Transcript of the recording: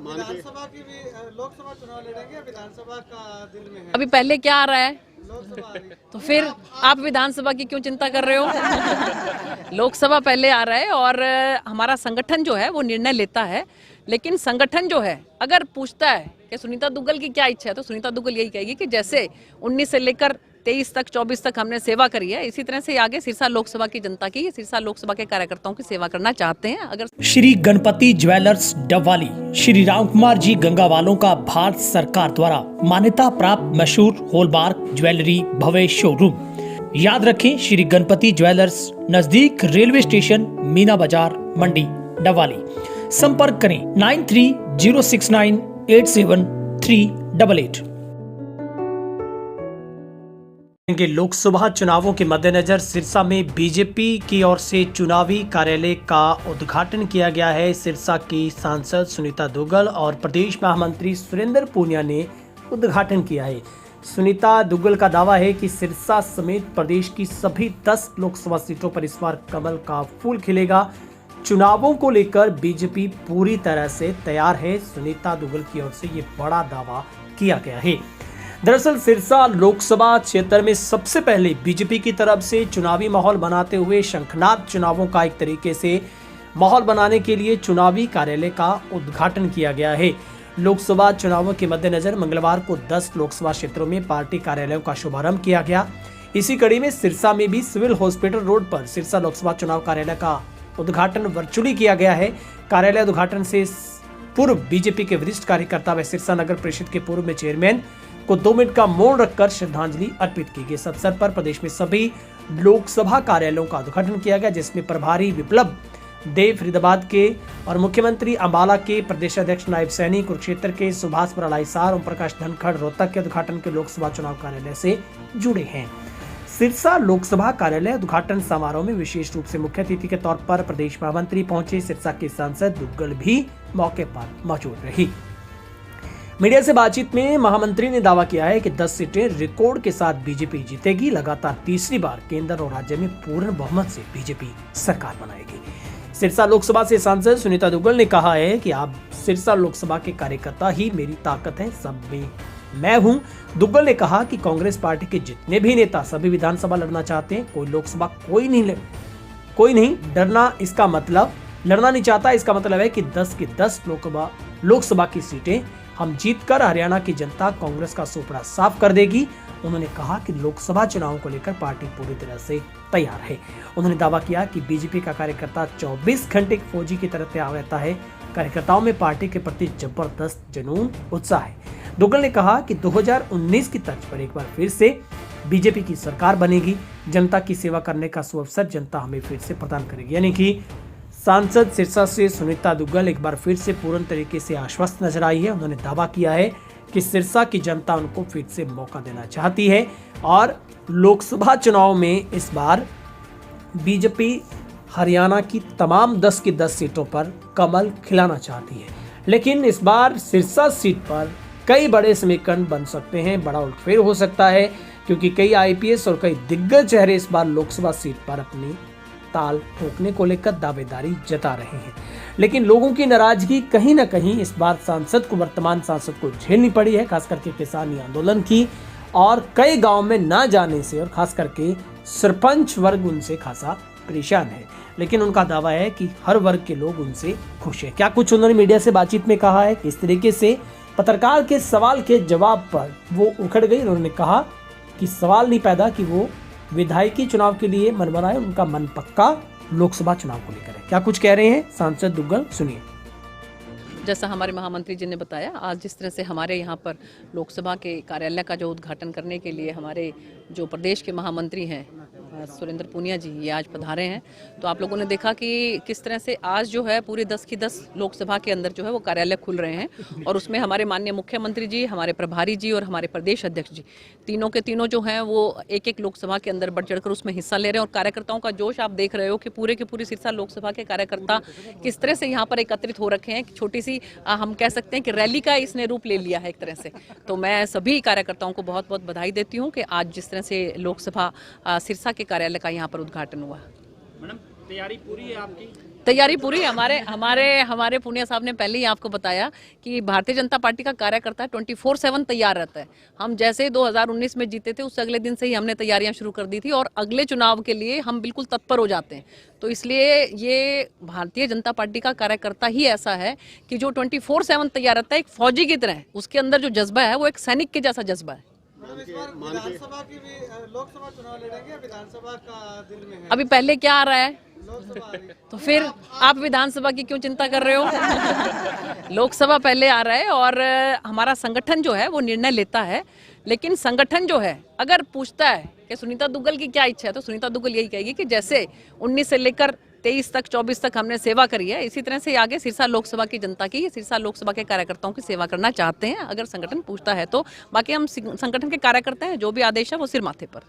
विधानसभा की भी लोकसभा चुनाव लड़ेंगे, विधानसभा का दिल में है। अभी पहले क्या आ रहा है? लोकसभा आ रही है। तो फिर आप विधानसभा की क्यों चिंता कर रहे हो? लोकसभा पहले आ रहा है और हमारा संगठन जो है वो निर्णय लेता है, लेकिन संगठन जो है अगर पूछता है कि सुनीता दुग्गल की क्या इच्छा है, तो सुनीता दुग्गल यही कहेगी कि जैसे 19 से लेकर 23 तक 24 तक हमने सेवा करी है, इसी तरह से आगे सिरसा लोकसभा की जनता की, सिरसा लोकसभा के कार्यकर्ताओं की सेवा करना चाहते हैं। अगर श्री गणपति ज्वेलर्स डबवाली श्री राम कुमार जी गंगावालों का भारत सरकार द्वारा मान्यता प्राप्त मशहूर हॉलमार्क ज्वेलरी भव्य शोरूम। याद रखें, श्री गणपति ज्वेलर्स, नजदीक रेलवे स्टेशन, मीना बाजार, मंडी, डबवाली। संपर्क करें 9306987388। के लोकसभा चुनावों के मद्देनजर सिरसा में बीजेपी की ओर से चुनावी कार्यालय का उद्घाटन किया गया है। सिरसा की सांसद सुनीता दुग्गल और प्रदेश महामंत्री सुरेंद्र पूनिया ने उद्घाटन किया है। सुनीता दुग्गल का दावा है कि सिरसा समेत प्रदेश की सभी 10 लोकसभा सीटों पर इस बार कमल का फूल खिलेगा। चुनावों को लेकर बीजेपी पूरी तरह से तैयार है। सुनीता दुग्गल की ओर से ये बड़ा दावा किया गया है। दरअसल सिरसा लोकसभा क्षेत्र में सबसे पहले बीजेपी की तरफ से चुनावी माहौल बनाते हुए शंखनाद चुनावों का एक तरीके से माहौल बनाने के लिए चुनावी कार्यालय का उद्घाटन किया गया है। लोकसभा चुनावों के मद्देनजर मंगलवार को 10 लोकसभा क्षेत्रों में पार्टी कार्यालयों का शुभारंभ किया गया। इसी कड़ी में सिरसा में भी सिविल हॉस्पिटल रोड पर सिरसा लोकसभा चुनाव कार्यालय का उद्घाटन वर्चुअली किया गया है। कार्यालय उद्घाटन से पूर्व बीजेपी के वरिष्ठ कार्यकर्ता व सिरसा नगर परिषद के पूर्व में चेयरमैन को 2 मिनट का मौन रखकर श्रद्धांजलि अर्पित की गई। इस अवसर पर प्रदेश में सभी लोकसभा कार्यालयों का उद्घाटन किया गया, जिसमें प्रभारी विप्लव देव फरीदाबाद के और मुख्यमंत्री अंबाला के, प्रदेश अध्यक्ष नायब सैनी कुरुक्षेत्र के, सुभाष बराला हिसार, ओम प्रकाश धनखड़ रोहतक के उद्घाटन के लोकसभा चुनाव कार्यालय से जुड़े हैं। सिरसा लोकसभा कार्यालय उद्घाटन समारोह में विशेष रूप से मुख्य अतिथि के तौर पर प्रदेश महामंत्री पहुंचे। सिरसा के सांसद दुग्गल भी मौके पर मौजूद रही। मीडिया से बातचीत में महामंत्री ने दावा किया है कि 10 सीटें रिकॉर्ड के साथ बीजेपी जीतेगी। लगातार तीसरी बार केंद्र और राज्य में पूर्ण बहुमत से बीजेपी सरकार बनाएगी। सिरसा लोकसभा से सांसद सुनीता दुग्गल ने कहा है कि आप सिरसा लोकसभा के कार्यकर्ता ही मेरी ताकत है, सब में मैं हूं। दुग्गल ने कहा कि कांग्रेस पार्टी के जितने भी नेता सभी विधानसभा लड़ना चाहते हैं, कोई लोकसभा कोई नहीं डरना, इसका मतलब लड़ना नहीं चाहता। इसका मतलब है कि 10 की 10 लोकसभा की सीटें हम जीतकर हरियाणा की जनता कांग्रेस का सुपड़ा साफ कर देगी। उन्होंने कहा कि लोकसभा चुनावों को लेकर पार्टी पूरी तरह से तैयार है। उन्होंने दावा किया कि बीजेपी का कार्यकर्ता 24 घंटे फौजी की तरह तैयार रहता है। कार्यकर्ताओं में पार्टी के प्रति जबरदस्त जुनून, उत्साह है। दुग्गल ने कहा कि 2019 की तर्ज पर एक बार फिर से बीजेपी की सरकार बनेगी। जनता की सेवा करने का सुअवसर जनता हमें फिर से प्रदान करेगी। यानी कि सांसद सिरसा से सुनीता दुग्गल एक बार फिर से पूर्ण तरीके से आश्वस्त नजर आई है। उन्होंने दावा किया है कि सिरसा की जनता उनको फिर से मौका देना चाहती है और लोकसभा चुनाव में इस बार बीजेपी हरियाणा की तमाम 10 की 10 सीटों पर कमल खिलाना चाहती है। लेकिन इस बार सिरसा सीट पर कई बड़े समीकरण बन सकते हैं, बड़ा उलटफेर हो सकता है, क्योंकि कई आईपीएस और कई दिग्गज चेहरे इस बार लोकसभा सीट पर अपनी ताल ठोकने को लेकर दावेदारी जता रहे हैं। लेकिन लोगों की नाराजगी कहीं न कहीं इस बार वर्तमान सांसद को झेलनी पड़ी है, खास करके किसानी आंदोलन की, और कई गांव में ना जाने से और खास करके सरपंच वर्ग उनसे खासा परेशान है। लेकिन उनका दावा है कि हर वर्ग के लोग उनसे खुश है। क्या कुछ उन्होंने मीडिया से बातचीत में कहा है, इस तरीके से पत्रकार के सवाल के जवाब पर वो उखड़ गई। उन्होंने कहा कि सवाल नहीं पैदा कि वो विधायकी चुनाव के लिए मन बनाए, उनका मन पक्का लोकसभा चुनाव को लेकर है। क्या कुछ कह रहे हैं सांसद दुग्गल, सुनिए। जैसा हमारे महामंत्री जी ने बताया, आज जिस तरह से हमारे यहाँ पर लोकसभा के कार्यालय का जो उद्घाटन करने के लिए हमारे जो प्रदेश के महामंत्री हैं सुरेंद्र पूनिया जी, ये आज पधारे हैं, तो आप लोगों ने देखा कि किस तरह से आज जो है पूरे 10 की 10 लोकसभा के अंदर जो है वो कार्यालय खुल रहे हैं। और उसमें हमारे माननीय मुख्यमंत्री जी, हमारे प्रभारी जी और हमारे प्रदेश अध्यक्ष जी, तीनों के तीनों जो हैं वो एक एक लोकसभा के अंदर बढ़ चढ़कर उसमें हिस्सा ले रहे हैं। और कार्यकर्ताओं का जोश आप देख रहे हो कि पूरे के पूरी सिरसा लोकसभा के कार्यकर्ता किस तरह से यहाँ पर एकत्रित हो रखे हैं। छोटी सी हम कह सकते हैं कि रैली का इसने रूप ले लिया है एक तरह से। तो मैं सभी कार्यकर्ताओं को बहुत बहुत बधाई देती हूँ कि आज जिस तरह से लोकसभा सिरसा के कार्यालय का यहाँ पर उद्घाटन हुआ। मैडम, तैयारी पूरी है आपकी? तैयारी पूरी। हमारे पुनिया साहब ने पहले ही आपको बताया कि भारतीय जनता पार्टी का कार्यकर्ता 24/7 तैयार रहता है। हम जैसे 2019 में जीते थे उससे अगले दिन से ही हमने तैयारियां शुरू कर दी थी और अगले चुनाव के लिए हम बिल्कुल तत्पर हो जाते हैं। तो इसलिए ये भारतीय जनता पार्टी का कार्यकर्ता ही ऐसा है कि जो 24/7 तैयार रहता है, एक फौजी की तरह। उसके अंदर जो जज्बा है वो एक सैनिक के जैसा जज्बा है। मैडम, इस बार विधानसभा की भी लोकसभा चुनाव लड़ेंगे, विधानसभा का दिल में है? अभी पहले क्या आ रहा है? लोकसभा आ रही है। तो फिर आप विधानसभा की क्यों चिंता कर रहे हो? लोकसभा पहले आ रहा है और हमारा संगठन जो है वो निर्णय लेता है। लेकिन संगठन जो है अगर पूछता है कि सुनीता दुग्गल की क्या इच्छा है, तो सुनीता दुग्गल यही कहेगी कि जैसे 19 से लेकर 23 तक 24 तक हमने सेवा करी है, इसी तरह से आगे सिरसा लोकसभा की जनता की, सिरसा लोकसभा के कार्यकर्ताओं की सेवा करना चाहते हैं, अगर संगठन पूछता है तो। बाकी हम संगठन के कार्यकर्ता हैं, जो भी आदेश है वो सिर माथे पर।